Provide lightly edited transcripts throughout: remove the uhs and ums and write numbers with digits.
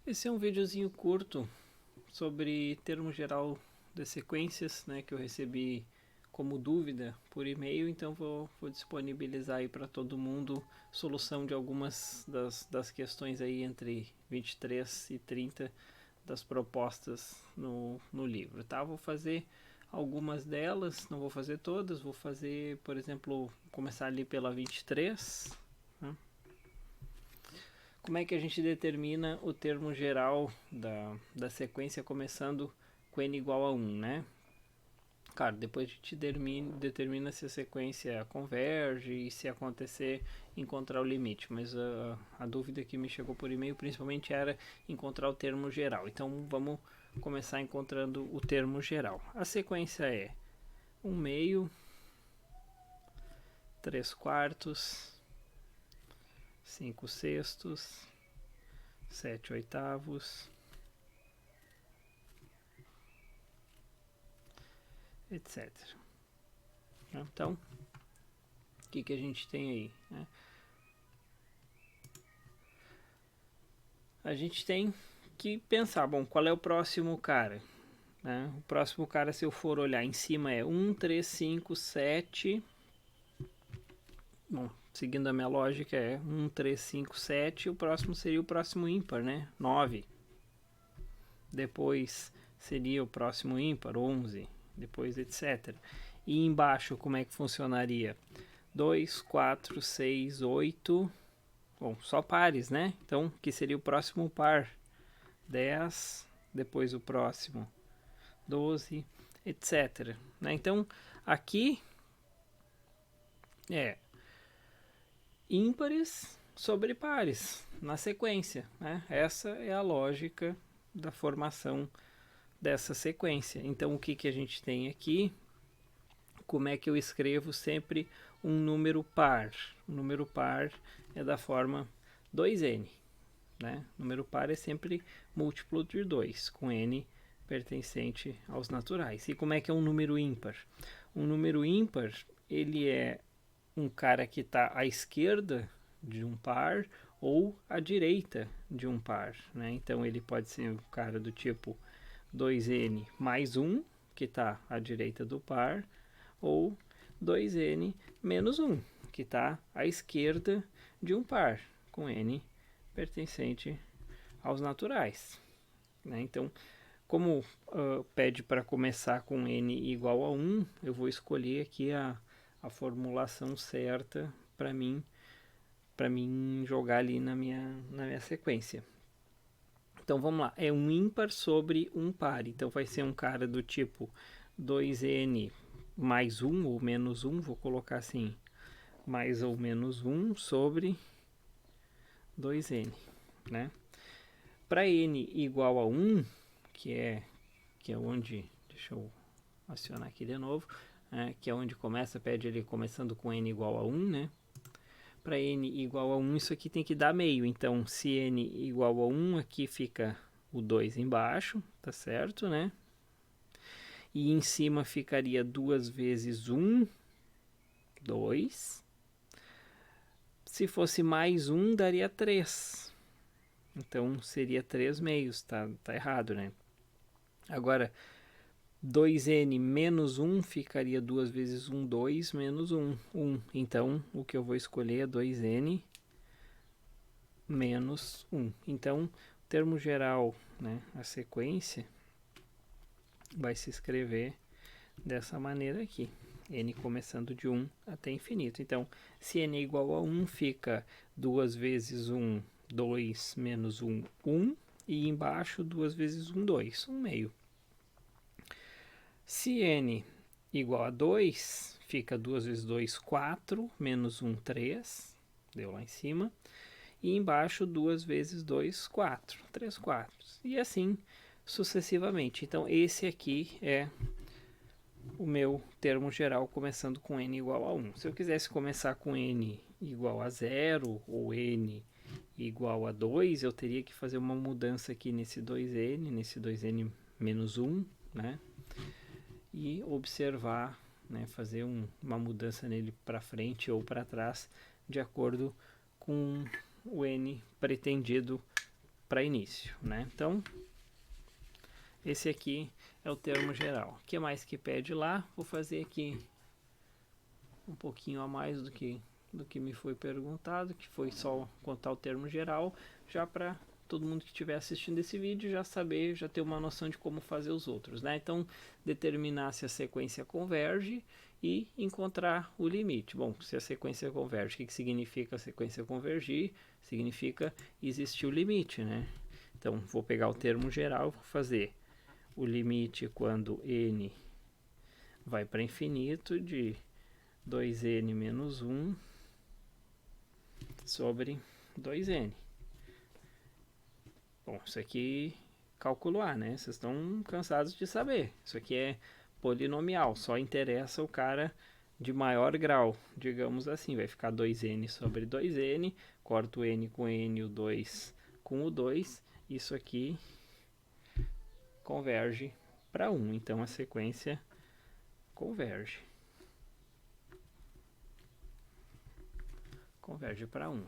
Esse é um videozinho curto sobre termo geral de sequências, né, que eu recebi como dúvida por e-mail, então vou disponibilizar aí para todo mundo solução de algumas das questões aí entre 23 e 30 das propostas no livro, tá? Vou fazer algumas delas, não vou fazer todas, vou fazer, por exemplo, começar ali pela 23, né? Como é que a gente determina o termo geral da sequência começando com n igual a 1, né? Claro, depois a gente determina se a sequência converge e se acontecer, encontrar o limite. Mas a dúvida que me chegou por e-mail principalmente era encontrar o termo geral. Então vamos começar encontrando o termo geral. A sequência é 1 meio, 3 quartos, 5 sextos, 7 oitavos, etc. Então, o que a gente tem aí, né? A gente tem que pensar, bom, qual é o próximo cara, né? O próximo cara, se eu for olhar em cima, é 1, 3, 5, 7. Bom, seguindo a minha lógica, é 1, 3, 5, 7. O próximo seria o próximo ímpar, né? 9. Depois seria o próximo ímpar, 11. Depois, etc. E embaixo, como é que funcionaria? 2, 4, 6, 8. Bom, só pares, né? Então, que seria o próximo par? 10, depois o próximo 12, etc. Né? Então, aqui é ímpares sobre pares, na sequência. Né? Essa é a lógica da formação dessa sequência. Então, o que a gente tem aqui? Como é que eu escrevo sempre um número par? O número par é da forma 2n. Né? Número par é sempre múltiplo de 2, com n pertencente aos naturais. E como é que é um número ímpar? Um número ímpar, ele é um cara que está à esquerda de um par ou à direita de um par. Né? Então ele pode ser um cara do tipo 2n mais 1, que está à direita do par, ou 2n menos 1, que está à esquerda de um par, com n pertencente aos naturais. Né? Então, como pede para começar com n igual a 1, eu vou escolher aqui a formulação certa para mim jogar ali na minha sequência. Então vamos lá, é um ímpar sobre um par, então vai ser um cara do tipo 2n mais 1 ou menos 1, vou colocar assim, mais ou menos 1 sobre 2n, né? Para n igual a 1, que é onde, deixa eu acionar aqui de novo, que é onde começa, pede ele começando com n igual a 1, né? Para n igual a 1, isso aqui tem que dar meio, então se n igual a 1, aqui fica o 2 embaixo, tá certo, né? E em cima ficaria 2 vezes 1, 2. Se fosse mais 1, daria 3. Então seria 3 meios, tá errado, né? Agora, 2n menos 1 ficaria 2 vezes 1, 2, menos 1, 1. Então, o que eu vou escolher é 2n menos 1. Então, o termo geral, né, a sequência, vai se escrever dessa maneira aqui. N começando de 1 até infinito. Então, se n é igual a 1, fica 2 vezes 1, 2, menos 1, 1. E embaixo, 2 vezes 1, 2, 1 meio. Se n igual a 2, fica 2 vezes 2, 4, menos 1, 3, deu lá em cima. E embaixo, 2 vezes 2, 4, 3 quartos. E assim sucessivamente. Então, esse aqui é o meu termo geral começando com n igual a 1. Se eu quisesse começar com n igual a 0 ou n igual a 2, eu teria que fazer uma mudança aqui nesse 2n, nesse 2n menos 1, né? E observar, né, fazer uma mudança nele para frente ou para trás, de acordo com o n pretendido para início, né? Então, esse aqui é o termo geral. O que mais que pede lá? Vou fazer aqui um pouquinho a mais do que me foi perguntado, que foi só contar o termo geral, já para todo mundo que estiver assistindo esse vídeo já saber, já ter uma noção de como fazer os outros, né? Então, determinar se a sequência converge e encontrar o limite. Bom, se a sequência converge, o que significa a sequência convergir? Significa existir o limite, né? Então, vou pegar o termo geral, vou fazer o limite quando n vai para infinito de 2n menos 1 sobre 2n. Bom, isso aqui cálculo A, né? Vocês estão cansados de saber. Isso aqui é polinomial, só interessa o cara de maior grau, digamos assim. Vai ficar 2n sobre 2n, corto o n com n, o 2 com o 2. Isso aqui converge para 1, então a sequência converge. Converge para 1.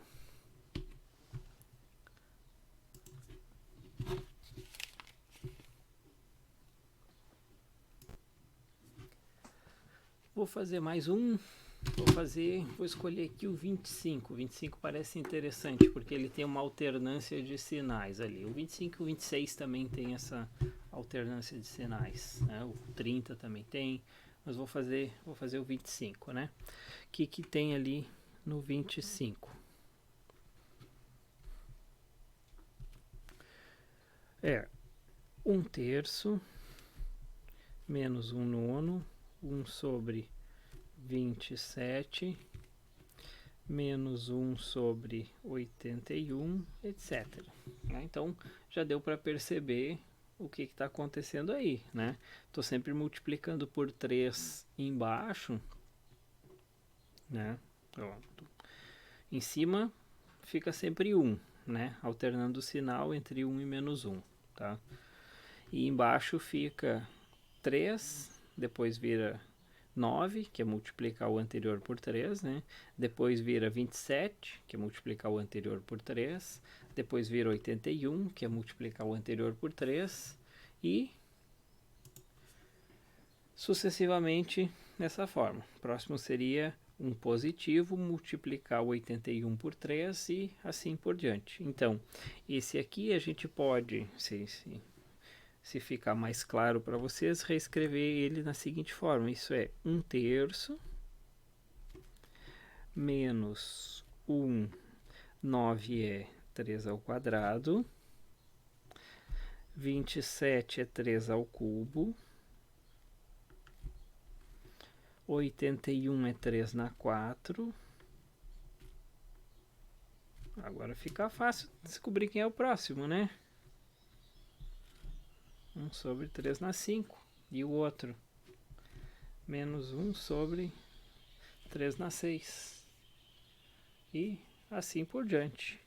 Vou fazer mais um. Vou escolher aqui o 25. O 25 parece interessante, porque ele tem uma alternância de sinais ali. O 25 e o 26 também tem essa alternância de sinais, né? O 30 também tem, mas vou fazer o 25, né? O que tem ali no 25? É 1/3 menos 1/9, 1 sobre 27, menos 1 sobre 81, etc. Né? Então, já deu para perceber o que está acontecendo aí, né? Estou sempre multiplicando por 3 embaixo, né? Pronto. Em cima fica sempre 1, né? Alternando o sinal entre 1 e menos 1, tá? E embaixo fica 3, depois vira 9, que é multiplicar o anterior por 3, né? Depois vira 27, que é multiplicar o anterior por 3. Depois vira 81, que é multiplicar o anterior por 3. E sucessivamente dessa forma. O próximo seria um positivo, multiplicar o 81 por 3 e assim por diante. Então, esse aqui a gente pode, se ficar mais claro para vocês, reescrever ele na seguinte forma. Isso é 1/3 menos 1, 9 é 3 ao quadrado, 27 é 3 ao cubo, 81 é 3 na 4. Agora fica fácil descobrir quem é o próximo, né? 1 sobre 3 na 5. E o outro? Menos 1 sobre 3 na 6. E assim por diante,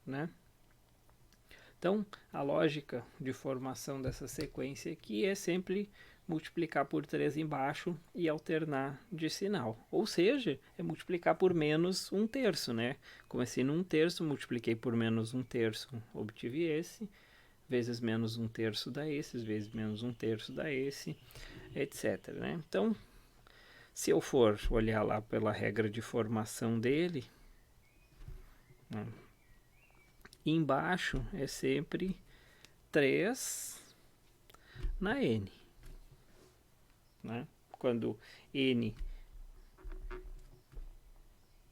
né? Então, a lógica de formação dessa sequência aqui é sempre multiplicar por 3 embaixo e alternar de sinal. Ou seja, é multiplicar por menos 1/3, né? Comecei no 1/3, multipliquei por menos 1/3, obtive esse, vezes menos 1/3 dá esse, vezes menos 1/3 dá esse, etc, né? Então, se eu for olhar lá pela regra de formação dele, né, embaixo é sempre 3 na n, né? Quando n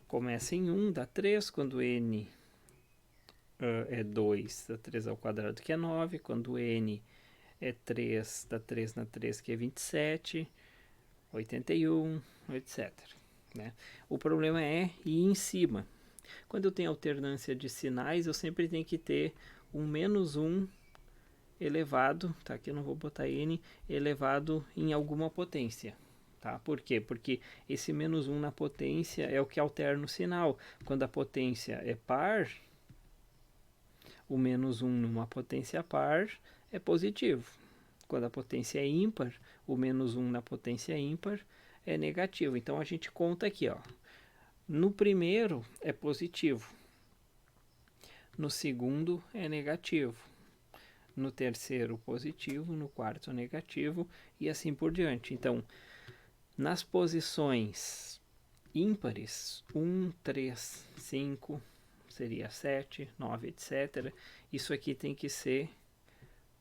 começa em 1, dá 3. Quando n é 2, dá 3 ao quadrado, que é 9. Quando n é 3, dá 3 na 3, que é 27, 81, etc. Né? O problema é ir em cima. Quando eu tenho alternância de sinais, eu sempre tenho que ter um menos 1 elevado, tá? Aqui eu não vou botar n, elevado em alguma potência. Tá? Por quê? Porque esse menos 1 na potência é o que alterna o sinal. Quando a potência é par, o menos 1 numa potência par é positivo. Quando a potência é ímpar, o menos 1 na potência ímpar é negativo. Então a gente conta aqui, ó. No primeiro é positivo. no segundo é negativo, no terceiro positivo, no quarto negativo e assim por diante. Então, nas posições ímpares, 1, 3, 5, seria 7, 9, etc. Isso aqui tem que ser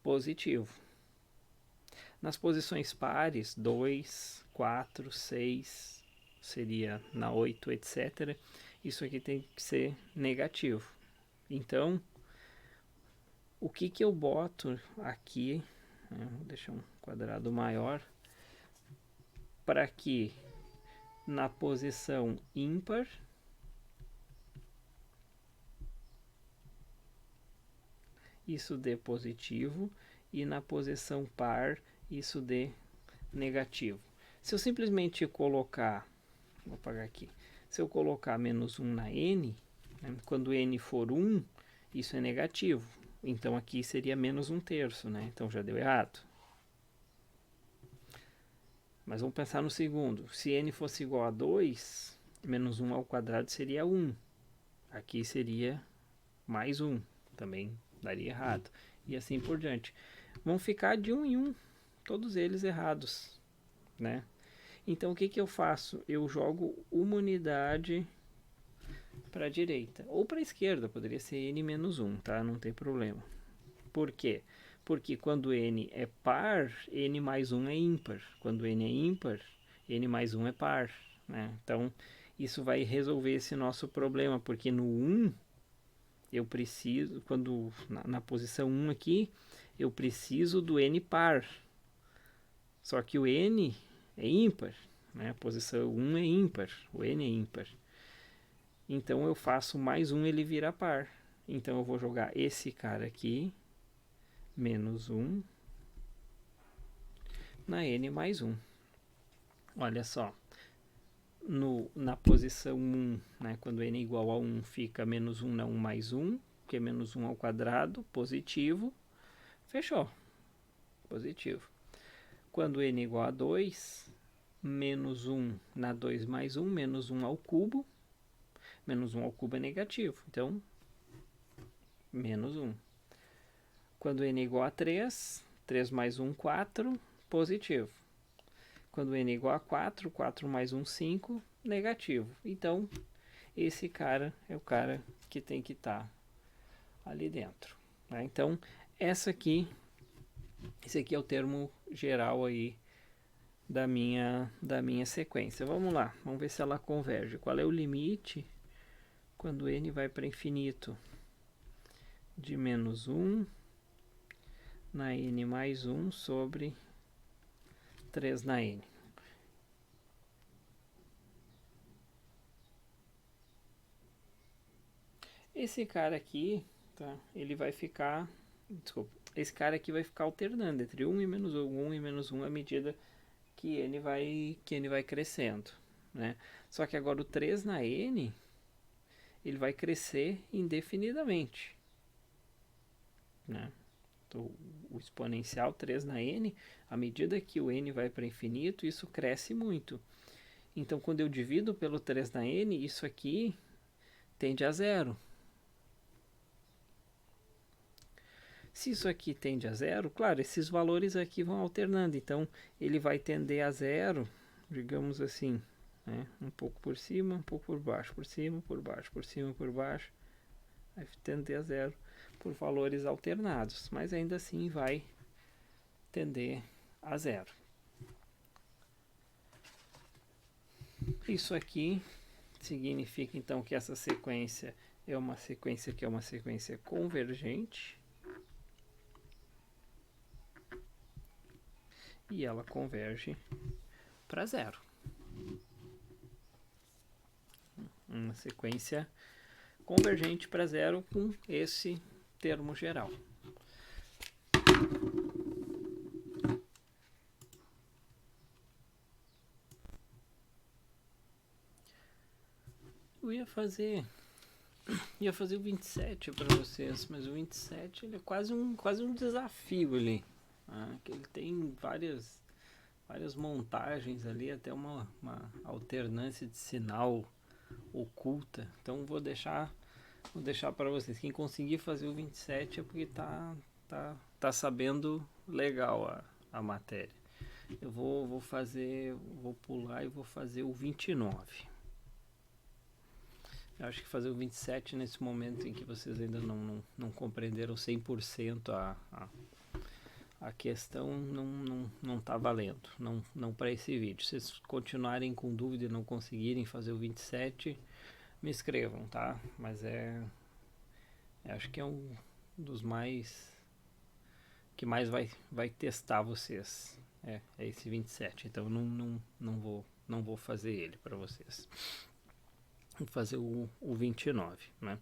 positivo. Nas posições pares, 2, 4, 6, seria na 8, etc. Isso aqui tem que ser negativo. Então, o que eu boto aqui, vou deixar um quadrado maior, para que na posição ímpar isso dê positivo e na posição par isso dê negativo. Se eu simplesmente colocar, vou apagar aqui, se eu colocar menos 1 na n, né, quando n for 1, isso é negativo. Então aqui seria menos 1/3, né? Então já deu errado. Mas vamos pensar no segundo. Se n fosse igual a 2, menos 1 ao quadrado seria 1. Aqui seria mais 1. Também daria errado. E assim por diante. Vão ficar de 1 em 1. Todos eles errados, né? Então o que eu faço? Eu jogo uma unidade para a direita. Ou para a esquerda. Poderia ser n menos 1, tá? Não tem problema. Por quê? Porque quando n é par, n mais 1 é ímpar. Quando n é ímpar, n mais 1 é par, né? Então, isso vai resolver esse nosso problema, porque no 1, eu preciso, quando na posição 1 aqui, eu preciso do n par. Só que o n é ímpar, né? A posição 1 é ímpar, o n é ímpar. Então, eu faço mais 1, ele vira par. Então, eu vou jogar esse cara aqui, menos 1, na n mais 1. Olha só, na posição 1, né, quando n é igual a 1, fica menos 1 na 1 mais 1, que é menos 1 ao quadrado, positivo. Fechou, positivo. Quando n é igual a 2, menos 1 na 2 mais 1, menos 1 ao cubo. Menos 1 ao cubo é negativo, então, menos 1. Quando n é igual a 3, 3 mais 1, 4, positivo. Quando n é igual a 4, 4 mais 1, 5, negativo. Então, esse cara é o cara que tem que estar ali dentro, né? Então, esse aqui é o termo geral aí da minha sequência. Vamos lá, vamos ver se ela converge. Qual é o limite quando n vai para infinito? De menos 1 na n mais 1 sobre 3 na n. Esse cara aqui, tá? Ele vai ficar, desculpa, esse cara aqui vai ficar alternando entre 1 e menos 1, 1 e menos 1 à medida que n vai crescendo, né? Só que agora o 3 na n, ele vai crescer indefinidamente, né? Então, o exponencial 3 na n, à medida que o n vai para infinito, isso cresce muito. Então, quando eu divido pelo 3 na n, isso aqui tende a zero. Se isso aqui tende a zero, claro, esses valores aqui vão alternando. Então, ele vai tender a zero, digamos assim, né? Um pouco por cima, um pouco por baixo, por cima, por baixo, por cima, por baixo. Vai tender a zero por valores alternados, mas ainda assim vai tender a zero. Isso aqui significa então que essa sequência é uma sequência convergente e ela converge para zero. Uma sequência convergente para zero com esse termo geral. Eu ia fazer o 27 para vocês, mas o 27 ele é quase um desafio ali. Que ele tem várias montagens ali, até uma alternância de sinal oculta. Então vou deixar Vou deixar para vocês. Quem conseguir fazer o 27 é porque tá sabendo legal a matéria. Eu vou pular e vou fazer o 29. Eu acho que fazer o 27 nesse momento em que vocês ainda não compreenderam 100% a questão, não tá valendo. Não para esse vídeo. Se vocês continuarem com dúvida e não conseguirem fazer o 27, me escrevam, tá? Mas acho que é um dos que mais vai testar vocês. É esse 27. Então não vou fazer ele para vocês. Vou fazer o 29, né?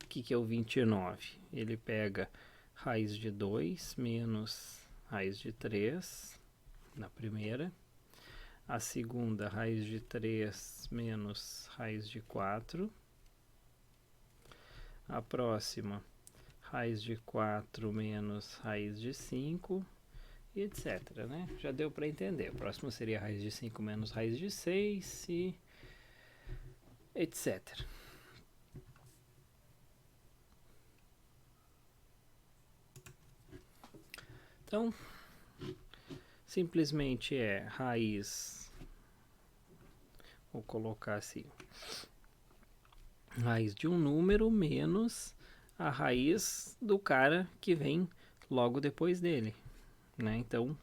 O que é o 29? Ele pega raiz de 2 menos raiz de 3 na primeira. A segunda, raiz de 3 menos raiz de 4. A próxima, raiz de 4 menos raiz de 5, e etc, né? Já deu para entender. O próximo seria raiz de 5 menos raiz de 6 e etc. Então, simplesmente é raiz, vou colocar assim, raiz de um número menos a raiz do cara que vem logo depois dele, né? Então,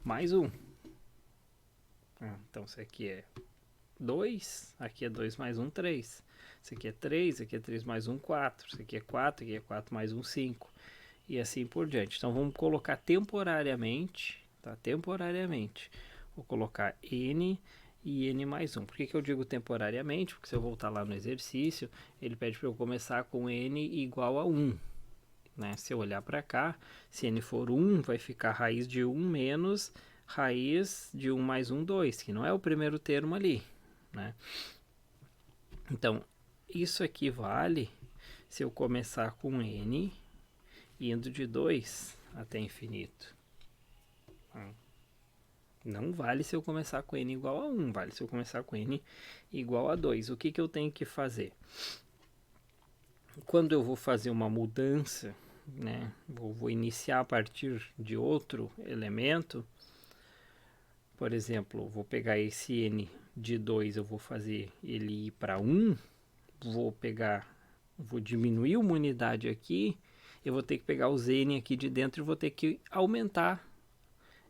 mais um. Então, isso aqui é 2, aqui é 2 mais 1, 3. Isso aqui é 3, aqui é 3 mais 1, 4. Isso aqui é 4, aqui é 4 mais 1, 5. E assim por diante. Então, vamos colocar temporariamente, tá? Temporariamente. Vou colocar n e n mais 1. Por que eu digo temporariamente? Porque se eu voltar lá no exercício, ele pede para eu começar com n igual a 1. Né? Se eu olhar para cá, se n for 1, vai ficar raiz de 1 menos raiz de 1 mais 1, 2, que não é o primeiro termo ali. Né? Então, isso aqui vale se eu começar com n indo de 2 até infinito. Não vale se eu começar com n igual a 1, vale se eu começar com n igual a 2. O que eu tenho que fazer? Quando eu vou fazer uma mudança, né, vou iniciar a partir de outro elemento, por exemplo, vou pegar esse n de 2, eu vou fazer ele ir para 1, vou diminuir uma unidade aqui, eu vou ter que pegar os n aqui de dentro e vou ter que aumentar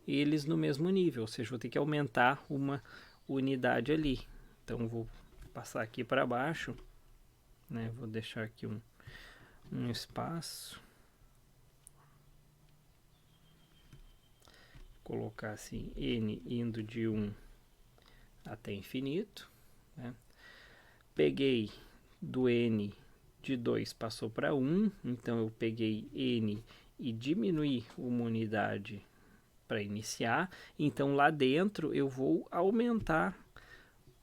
eles no mesmo nível, ou seja, vou ter que aumentar uma unidade ali. Então, vou passar aqui para baixo, né? Vou deixar aqui um espaço, colocar assim, n indo de 1 até infinito, né? Peguei do n de 2 passou para 1, então eu peguei n e diminuí uma unidade para iniciar, então lá dentro eu vou aumentar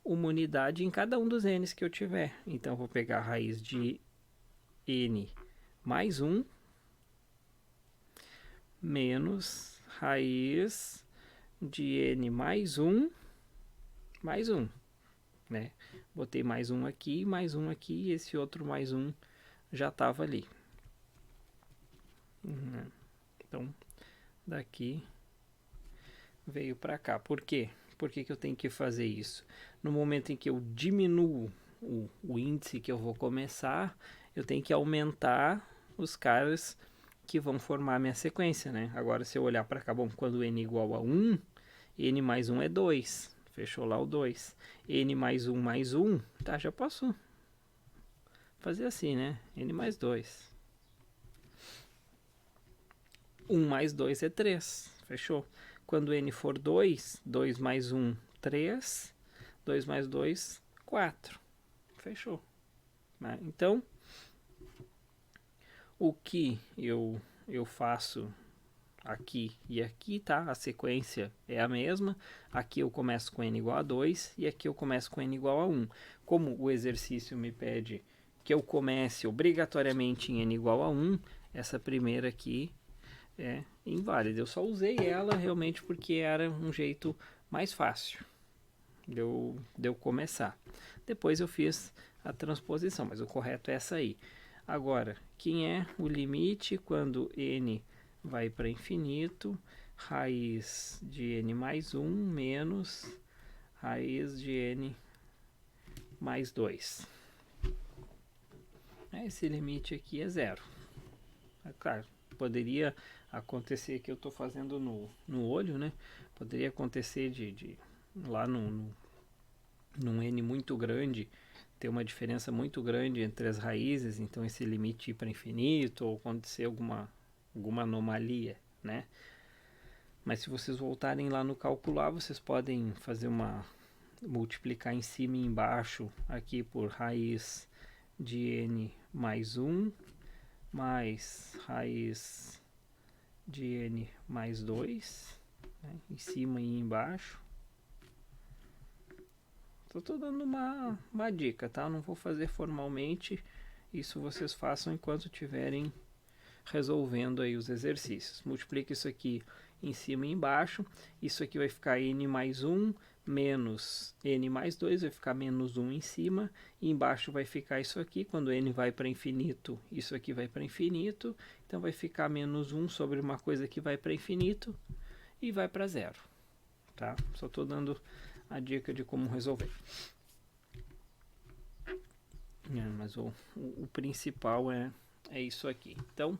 uma unidade em cada um dos n's que eu tiver. Então eu vou pegar a raiz de n mais 1 menos raiz de n mais 1 mais 1, né? Botei mais um aqui, e esse outro mais um já estava ali. Então, daqui veio para cá. Por quê? Por que eu tenho que fazer isso? No momento em que eu diminuo o índice que eu vou começar, eu tenho que aumentar os caras que vão formar a minha sequência, né? Agora, se eu olhar para cá, bom, quando n igual a 1, n mais 1 é 2. Fechou lá o 2. N mais 1, tá, já posso fazer assim, né? N mais 2. 1 mais 2 é 3. Fechou? Quando n for 2, 2 mais 1, 3. 2 mais 2, 4. Fechou. Né? Então, o que eu faço aqui e aqui, tá? A sequência é a mesma. Aqui eu começo com n igual a 2 e aqui eu começo com n igual a 1. Como o exercício me pede que eu comece obrigatoriamente em n igual a 1, essa primeira aqui é inválida. Eu só usei ela realmente porque era um jeito mais fácil. de eu começar. Depois eu fiz a transposição, mas o correto é essa aí. Agora, quem é o limite quando n vai para infinito? Raiz de n mais 1 menos raiz de n mais 2. Esse limite aqui é zero. É claro, poderia acontecer que eu estou fazendo no olho, né? Poderia acontecer de lá num n muito grande ter uma diferença muito grande entre as raízes, então esse limite ir para infinito ou acontecer alguma anomalia, né? Mas se vocês voltarem lá no calcular, vocês podem fazer multiplicar em cima e embaixo aqui por raiz de n mais 1 mais raiz de n mais 2, né? Em cima e embaixo. Estou dando uma dica, tá? Não vou fazer formalmente, isso vocês façam enquanto estiverem resolvendo aí os exercícios. Multiplica isso aqui em cima e embaixo, isso aqui vai ficar n mais 1 menos n mais 2, vai ficar menos 1 em cima, e embaixo vai ficar isso aqui, quando n vai para infinito, isso aqui vai para infinito, então vai ficar menos 1 sobre uma coisa que vai para infinito e vai para zero, tá? Só estou dando a dica de como resolver. Mas o principal é isso aqui. Então,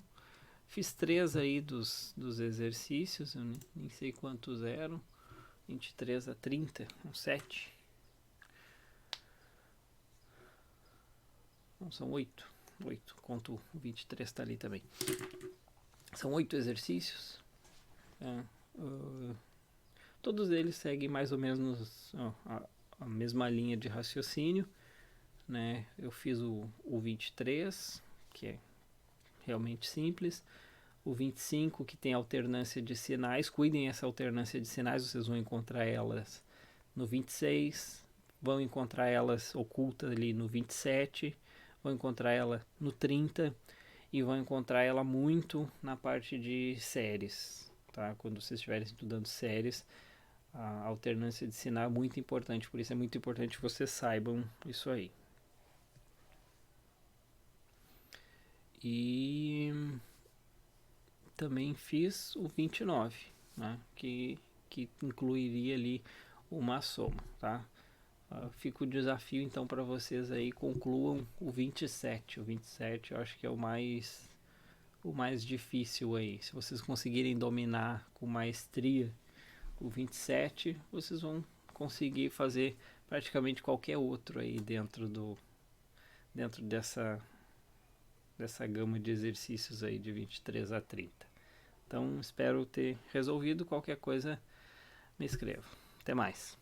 fiz 3 aí dos exercícios, eu nem sei quantos eram, 23 a 30, 7. Não, são 8, conto o 23 está ali também. São 8 exercícios. Todos eles seguem mais ou menos a mesma linha de raciocínio, né? Eu fiz o 23, que é realmente simples. O 25, que tem alternância de sinais. Cuidem essa alternância de sinais, vocês vão encontrar elas no 26, vão encontrar elas ocultas ali no 27, vão encontrar ela no 30 e vão encontrar ela muito na parte de séries, tá? Quando vocês estiverem estudando séries, a alternância de sinal é muito importante, por isso é muito importante que vocês saibam isso aí. E também fiz o 29, né? Que incluiria ali uma soma, tá? Fica o desafio então para vocês aí, concluam o 27. O 27 eu acho que é o mais difícil aí. Se vocês conseguirem dominar com maestria o 27, vocês vão conseguir fazer praticamente qualquer outro aí dentro dessa gama de exercícios aí de 23 a 30. Então, espero ter resolvido. Qualquer coisa, me escreva. Até mais.